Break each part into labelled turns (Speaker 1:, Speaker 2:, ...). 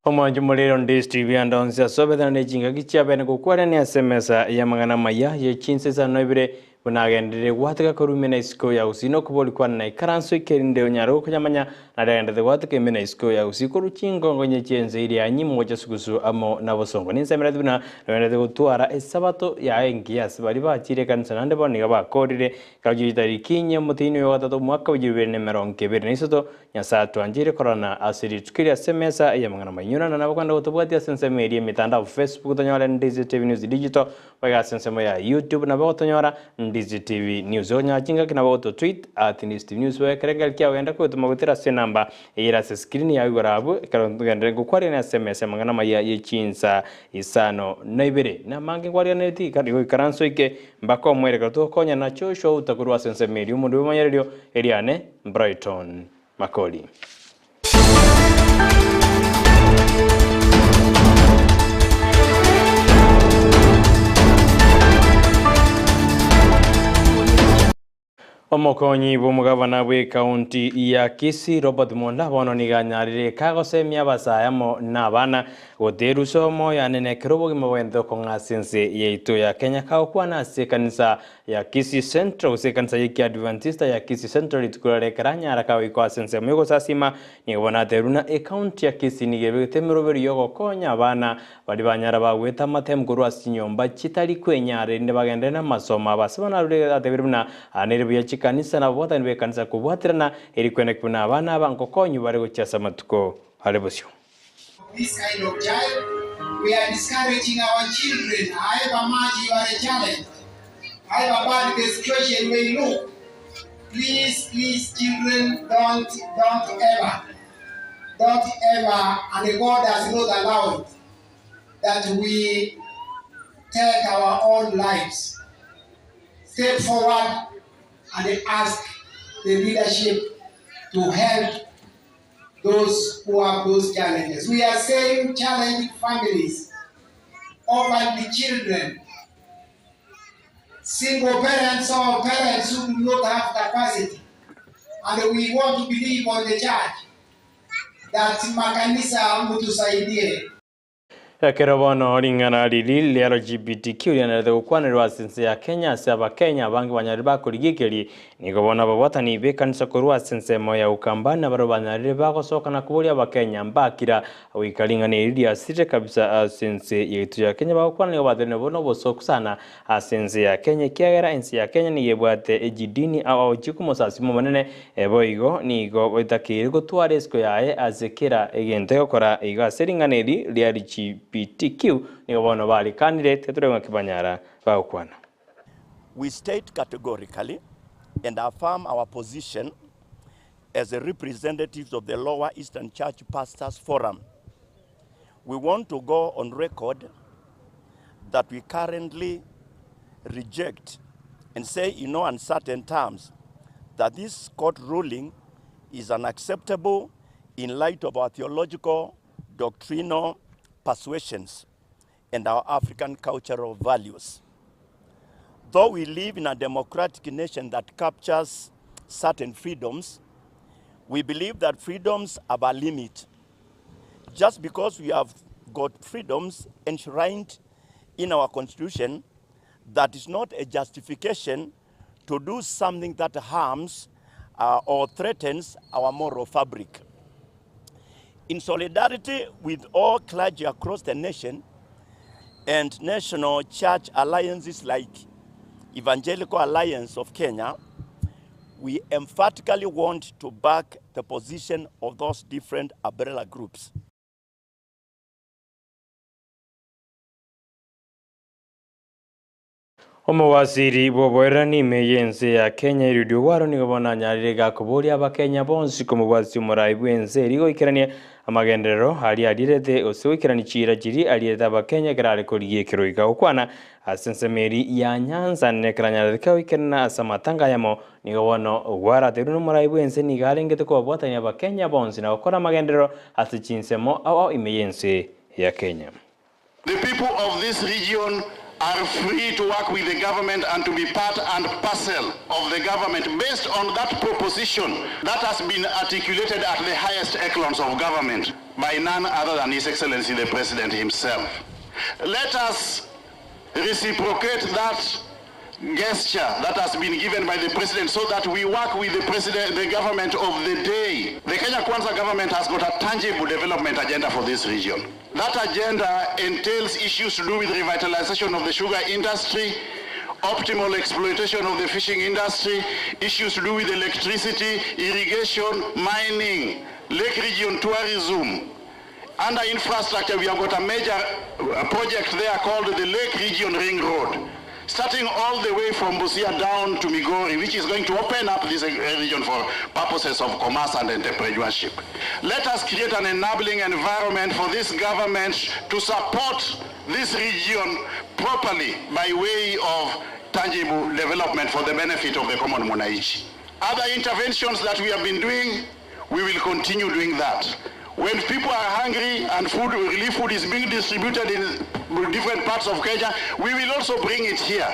Speaker 1: Omanju muliro Ndizi TV andonsia sobeta nejinga gichabe kukwara ni SMS ya mangana Amayia ye Chinsa Isano Ibere bunagendere gwataka korumena isiko ya usino kuboli kwa na ikaranso ikerinde onyaro kujamanya na dagendere gwataka imena isiko ya usiko rukingo ngonye chenze iri anyimu ngoja sugusu amo nabosongo ninsemera tubuna dagendere gutwara esabato ya engias bari bakire kanisa nande boniga bakorire kajitari kinye mutino yo gatatu mwaka wa 2020 nisoto nyasatu anjire corona asiri tukiri SMS ya mangana manyuna na nabakanda gutubwatia sense media mitandao Facebook tonyora Ndizi TV News Digital baga sense ya YouTube na bakotonyora Ndizi TV News onya chinga kina bagoto tweet @Ndizi TV News we kerengal kya wenda ko tumagutira se namba ira se screen ya gorabu karondugende gukwari na SMS ya mangana maya ye Chinsa Isano na Ibere na mangi kwari na ti kadi karanso ike mbako mwere gato konya na chosho utakurwa sense media mundu manyeryo eriane Brighton Makori. Omokonyi b'umugabana we county ya Kisii Robert Monda bono niganyarire kagosemya basaya mo nabana goteru somo yanene kerobo gimawendo kongasense yeito ya Kenya kaokwana se kanisa ya Kisii Central se kanisa ya Adventista ya Kisii Central itukurare karanya arakawe kwa sense mwego sasima nigobona teruna county ya Kisii nigebe temeroberi yogo konya abana bali banyara bagweta matem gurwa sinyomba kitari kwenyare ne bagende na masoma basabana rure ateberuna anerbiya kanisa na bota niwe kanisa kubwatirana eri kwenda kuna abana bankokonyu bari gucyasa matuko halebosyo.
Speaker 2: This kind of child, we are discouraging our children. However much you are a challenge, however bad the situation may look, please children, don't ever, and God does not allow it, that we take our own lives. Step forward and ask the leadership to help those who have those challenges. We are saying challenging families, orphan children, single parents or parents who do not have capacity. And we want to believe on the church that makanisa mutusaidie.
Speaker 1: Kerobono ringana lili LGBTQ yanarete gukwanirwa sense ya Kenya saba Kenya bangi banyariba kurigikeri nigobona babwatani be kanisa kurwa sense moya ukambana baro banyarire bagosoka na kuburia abakenya mbakira wikaringane iri asire kabisa sense yetu ya Kenya bakwanirwa badene bono bosoku sana sense ya Kenya kiagera ensi ya Kenya nigebwate ejidini au chikumosasi monene boigo nigo bitakiri gutwara esko yae azekera egente gukora igaseringane iri LGBTQ nigobono bali candidate turenga kibanyara bakwana.
Speaker 3: We state categorically and affirm our position as a representatives of the Lower Eastern Church Pastors Forum. We want to go on record that we currently reject and say in no uncertain terms that this court ruling is unacceptable in light of our theological, doctrinal persuasions and our African cultural values. Though we live in a democratic nation that captures certain freedoms, we believe that freedoms have a limit. Just because we have got freedoms enshrined in our constitution, that is not a justification to do something that harms or threatens our moral fabric. In solidarity with all clergy across the nation and national church alliances like Evangelical Alliance of Kenya, we emphatically want to back the position of those different umbrella groups.
Speaker 1: Omowasiri boboerani meyense ya Kenya iridio waro nigobona nyarire gakuburia abakenya bonsi komubwasi umuraibu ense irigo ikirania amagenderero hari arirete osewikirani chira jiri arirete abakenya gerare kuriye kiroika ukwana asensemeri ya Nyanza nekranya kawikirana asamatanga yamo nigobono gwara teruno muraibu ense nigarengete ko bwatani abakenya bonsi na gukora amagenderero asichinsemo awo imeyense ya Kenya.
Speaker 4: The people of this region are free to work with the government and to be part and parcel of the government based on that proposition that has been articulated at the highest echelons of government by none other than His Excellency the President himself. Let us reciprocate that gesture that has been given by the President so that we work with the government of the day. The Kenya Kwanza government has got a tangible development agenda for this region. That agenda entails issues to do with revitalization of the sugar industry, optimal exploitation of the fishing industry, issues to do with electricity, irrigation, mining, lake region tourism. Under infrastructure, we have got a major project there called the Lake Region Ring Road, starting all the way from Busia down to Makori, which is going to open up this region for purposes of commerce and entrepreneurship. Let us create an enabling environment for this government to support this region properly by way of tangible development for the benefit of the common mwananchi. Other interventions that we have been doing, we will continue doing that. When people are hungry and relief food is being distributed in different parts of Kenya, we will also bring it here.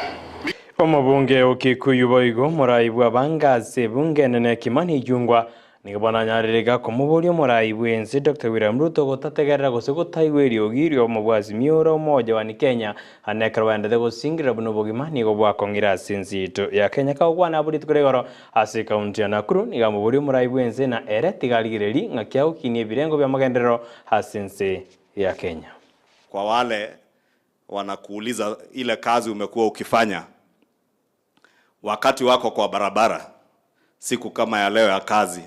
Speaker 1: Omubunge okikuyu boigo muraibu abangase bunge nene Kimani Ichung'wah nikabona nyaririga kumuburia muraibu ensi Dr. William Ruto gutategerera gose gutaigweria ogirio mubwasi mioro moja wa Kenya anekera wendete gusingira buno bugima nigo bwakong'ira sinsi itu ya Kenya kaugwana aburi tukuregoro ase kaunti ya Nakuru nigamuburia muraibu ensi na ere tigarigireri ng'akia gukinyia birengo bya magenderero hasinsi ya Kenya.
Speaker 5: Kwa wale wanakuuliza ile kazi umekuwa ukifanya wakati wako kwa barabara, siku kama ya leo ya kazi,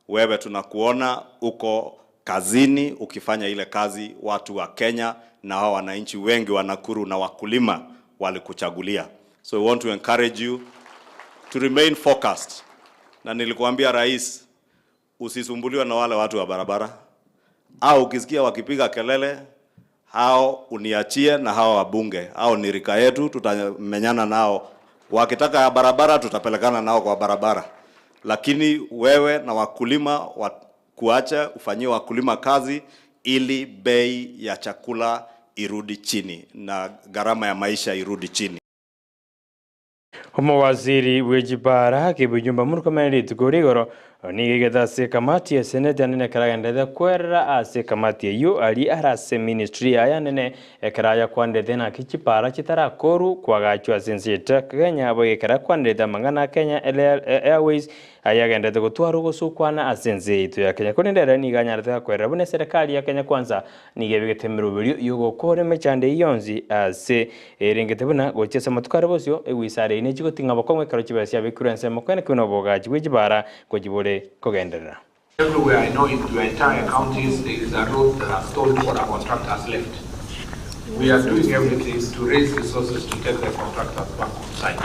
Speaker 5: wewe tunakuona uko kazini ukifanya ile kazi watu wa Kenya na hao wananchi wengi wa Nakuru na wakulima walikuchagulia. So we want to encourage you to remain focused. Na nilikuambia rais, usisumbuliwe na wale watu wa barabara, au ukisikia wakipiga kelele, hao uniachie na hao wabunge, hao ni rika yetu, tutamenyana nao. Wakitaka ya barabara tutapelekana nao kwa barabara, lakini wewe na wakulima kuacha ufanyie wakulima kazi ili bei ya chakula irudi chini na gharama ya maisha irudi chini.
Speaker 1: Waziri w'Ibere kibujumba murukomereri tugorigoro nigegeta se kamati ya seneta nene karagandethe kwerera ase kamati eyo ali arase ministry aya nene ekaraya kwandethe na kichipara kitarakoru kwagachwa sensita Kenya abogekera kwandethe mangana Kenya Airways ayagendete gutwara gusukwana asense itu ya Kenya kunendera niganyarete kwerera bune serikali ya Kenya Kwanza nigebigete birio yugo kore mechande yonzi ase eringete buna gochesa matukare bosyo ewisare ine chigotinga bakomwe karo chibasia bikurense mokene kuno bogaji w'Ibere kujibole kogenderera.
Speaker 6: Everywhere I know in the entire counties there is a road that has told for our contractors left. We are doing everything to raise resources to take the contractors back on site.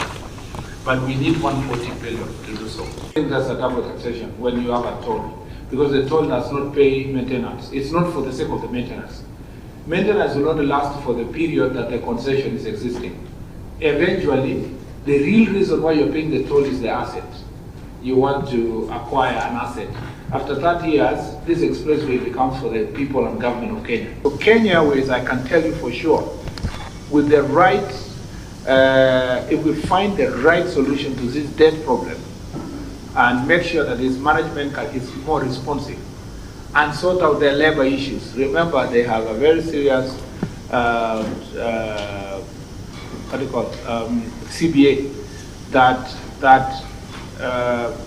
Speaker 6: But we need 140 billion to do so. I think that's a double taxation when you have a toll, because the toll does not pay maintenance. It's not for the sake of the maintenance. Maintenance will not last for the period that the concession is existing. Eventually, the real reason why you're paying the toll is the asset. You want to acquire an asset. After 30 years, this expressway becomes for the people and government of Kenya. So Kenya Airways, I can tell you for sure, with the right, if we find the right solution to this debt problem and make sure that this management is more responsive and sort out their labor issues. Remember, they have a very serious, CBA that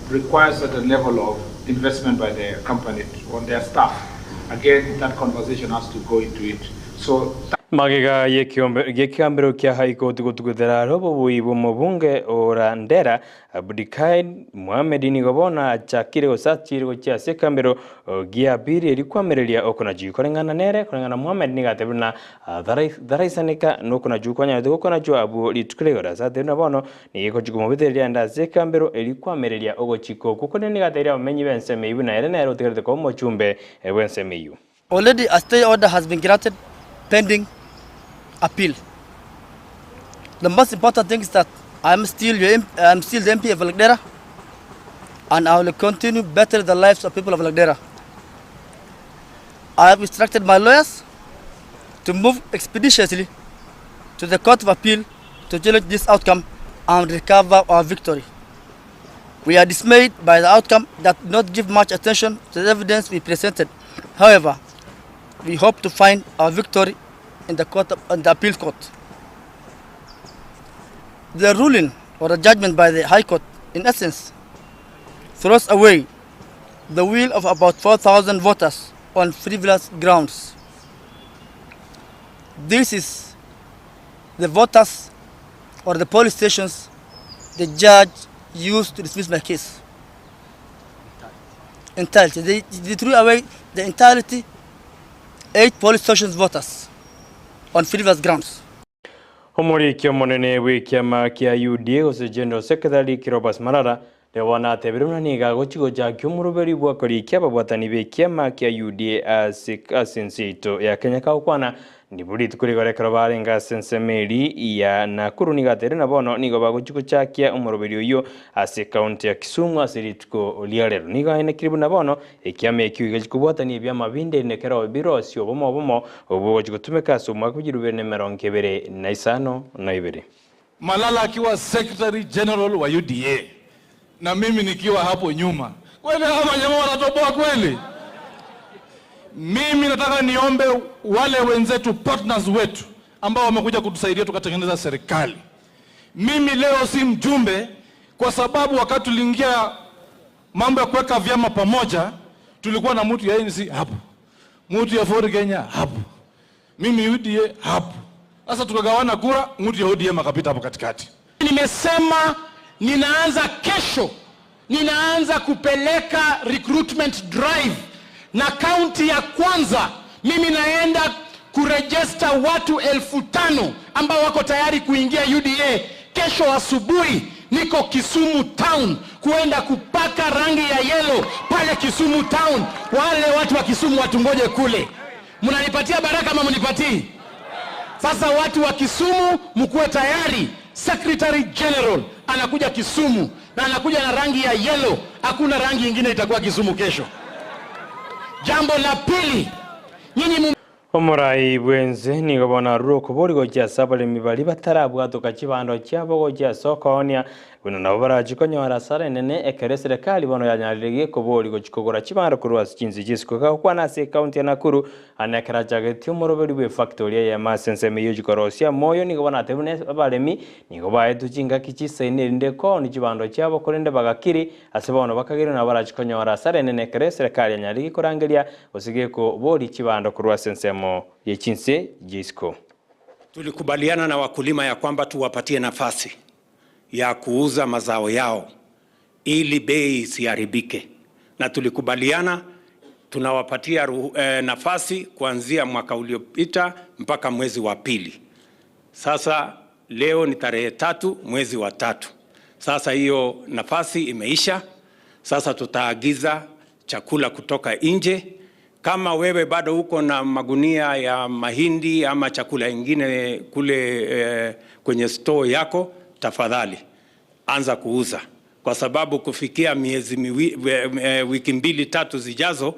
Speaker 6: requires a certain level of investment by the company on their staff. Again, that conversation has to go into it. So
Speaker 1: Magiga yekiambero kia haiko tukutukudera robo buibu mubunge orandera Abdikai Mohamed Nigobona chakire osachire gocha sekambero gia biri erikwamereria okona jikorengana nere korengana Mohamed Nigatebuna daraisanika nokona jukwanya ndokona jo abu litkulegora satena bono nigiko jugumubiteria nda sekambero erikwamereria ogochiko kukone nigateria bamenyi benseme ibuna ere nero tegerete ko mochumbe ebenseme yu.
Speaker 7: Already a stay order has been granted pending appeal. The most important thing is that I'm still the MP of Lagdera, and I will continue better the lives of people of Lagdera. I have instructed my lawyers to move expeditiously to the Court of Appeal to challenge this outcome and recover our victory. We are dismayed by the outcome that did not give much attention to the evidence we presented. However, we hope to find our victory in the appeal court. The ruling or the judgment by the High Court, in essence, throws away the will of about 4,000 voters on frivolous grounds. This is the voters or the police stations the judge used to dismiss my case. Entirely. They threw away the entirety 8 police stations voters on frivolous grounds.
Speaker 1: Homori kiomonene wikiama kia UDA ose General Secretary Kirobas Marara lewana tebiruna niga gochigo ja kyumuruberi bwa kori kiaba bwatani be kiama kia UDA asinsito ya Kenya kaukwana ndiburi tukuri gore karabare nga sensemeri ya Nakuru niga terena bono nigo bagochigo cha kia umuruberi uyo ase county ya Kisumu asiritko oliarero niga ine kiribu na bono ekiame kiuga bwatani bya mabinde nekero biro sio bomo obogochigo tumeka so mwakujirubere nemero nkebere na Isano na Ibere.
Speaker 8: Malala akiwa Secretary General wa UDA na mimi nikiwa hapo nyuma. Kweli kama jamaa wanatoboa kweli? Mimi nataka niombe wale wenzetu partners wetu ambao wamekuja kutusaidia tukatengeneza serikali. Mimi leo si mjumbe kwa sababu wakati tuliingia mambo ya kuweka vyama pamoja tulikuwa na mtu ya ANC hapo. Mtu ya Ford Kenya hapo. Mimi UDA hapo. Sasa tukagawana kura, mtu ya ODM akapita hapo katikati.
Speaker 9: Nimesema ninaanza kesho, ninaanza kupeleka recruitment drive na county ya kwanza. Mimi naenda kuregister watu 5,000 ambao wako tayari kuingia UDA. Kesho asubuhi niko Kisumu town kuenda kupaka rangi ya yellow pale Kisumu town. Wale watu wa Kisumu watungoje kule. Mnanipatia baraka ama mnipatii? Sasa watu wa Kisumu mkuwe tayari. Secretary General anakuja Kisumu na anakuja na rangi ya yellow. Hakuna rangi nyingine itakuwa Kisumu kesho. Jambo la pili, nyinyi
Speaker 1: Omorai bwenze nigo bona ruko borigo kya sabale mibali batarabwa to kachibando cyabo go kya sokonia bino nabo barajikonyora sare nene ekere serikali bono yanyarige ko borigo chikogora chibando kurwa Chinsa jisiko kwa na se county ya Nakuru anekera jageti umuroberi we factory ya masense meyo jikorosia moyo nigo bona tebune abalemi nigo baetu chinga kichise ninde ko ni chibando cyabo korende bagakiri asebono bakagire na barajikonyora sare nene ekere serikali yanyarige korangelia osige ko bori chibando kurwa sense ya Chinsa jisiko.
Speaker 10: Tulikubaliana na wakulima ya kwamba tuwapatie nafasi ya kuuza mazao yao ili bei isiharibike, na tulikubaliana tunawapatia nafasi kuanzia mwaka uliopita mpaka mwezi wa pili. Sasa leo ni tarehe 3 mwezi wa 3. Sasa hiyo nafasi imeisha. Sasa tutaagiza chakula kutoka nje. Kama wewe bado uko na magunia ya mahindi ama chakula ingine kule kwenye store yako, tafadhali anza kuuza, kwa sababu kufikia wiki 2-3 zijazo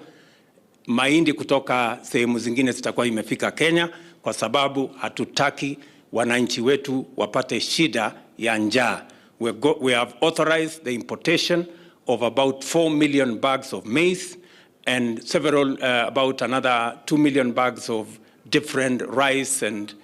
Speaker 10: mahindi kutoka sehemu zingine zitakuwa imefika Kenya, kwa sababu hatutaki wananchi wetu wapate shida ya njaa. We have authorized the importation of about 4 million bags of maize and several about another 2 million bags of different rice and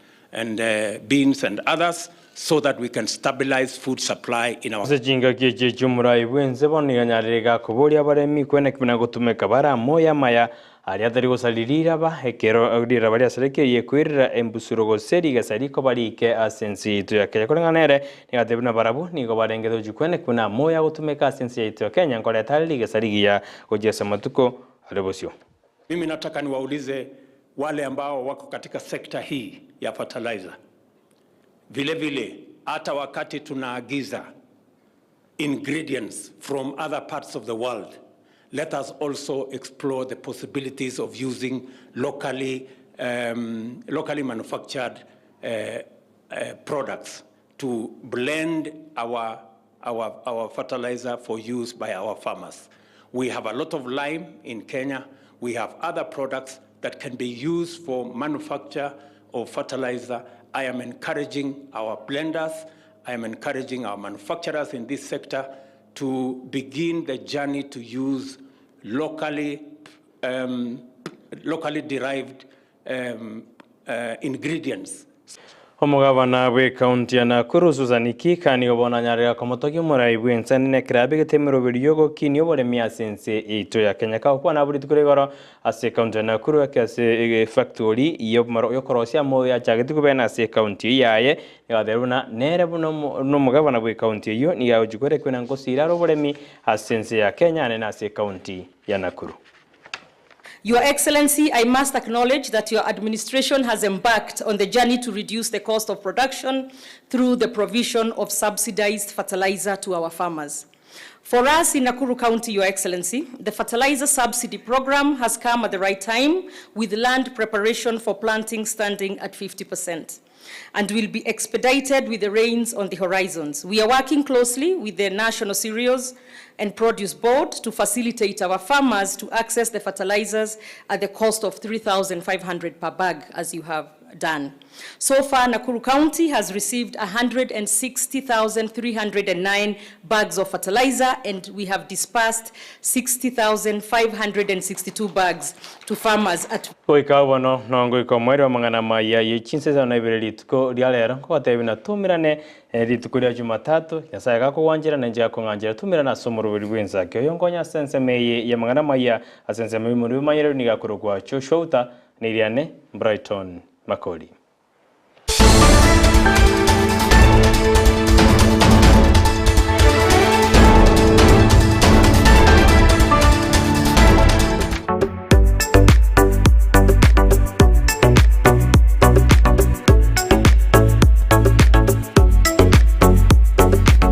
Speaker 10: beans and others, so that we can stabilize food supply in our
Speaker 1: Sejinga kiche chumurai bwenze boni ganyarega kubori abaremi kwene kibina gutumeka bara moya maya ari atari gusalirira ba hekero agdira bari asereke yekwirira embusuro goseri gasariko barike asensi to yakenya korenganere nigatebina barabu nigo barengedo jikwene kuna moya gutumeka asensi to Kenya ngole tali gasarigia ojesa matuko alebosio.
Speaker 10: Mimi nataka niwaulize wale ambao wako katika sekta hii ya fertilizer. Vile vile hata wakati tunaagiza ingredients from other parts of the world, let us also explore the possibilities of using locally manufactured products to blend our fertilizer for use by our farmers. We have a lot of lime in Kenya. We have other products that can be used for manufacture of fertilizer I am encouraging our blenders, I am encouraging our manufacturers in this sector to begin the journey to use locally derived ingredients.
Speaker 1: Omugabana we county ya Nakuru Susan Kikani obona nyarira komotoki murai bwensani ne krabe getemero biryogo kini obole miasense ito ya Kenya ka kwa na buri tukuregoro ase county ya Nakuru akase factory yokorosia mo ya chageti kubena ase county yaye yaderuna nere buno no mugabana we county yo ni ya ujukore kwena ngosira robolemi asense ya Kenya ne ase county ya Nakuru.
Speaker 11: Your Excellency, I must acknowledge that your administration has embarked on the journey to reduce the cost of production through the provision of subsidized fertilizer to our farmers. For us in Nakuru County, Your Excellency, the fertilizer subsidy program has come at the right time, with land preparation for planting standing at 50%. And will be expedited with the rains on the horizons. We are working closely with the National Cereals and Produce Board to facilitate our farmers to access the fertilizers at the cost of 3,500 per bag, as you have done. So far, Nakuru County has received 160,309 bags of fertilizer, and we have dispersed 60,562 bags to farmers at
Speaker 1: Oikawono nongo ikomwero mangana maya ye Chinsa na Ibere lituko lialera ko atebina tumirane lituko lya Jumatatu yasaye kako wanjira na njya ko nganjira tumirana somoro buri bwenza ke yongonya sense meye ya mangana maya asense meye muri mayero ni gakoro kwa Auta ni Brighton Makori.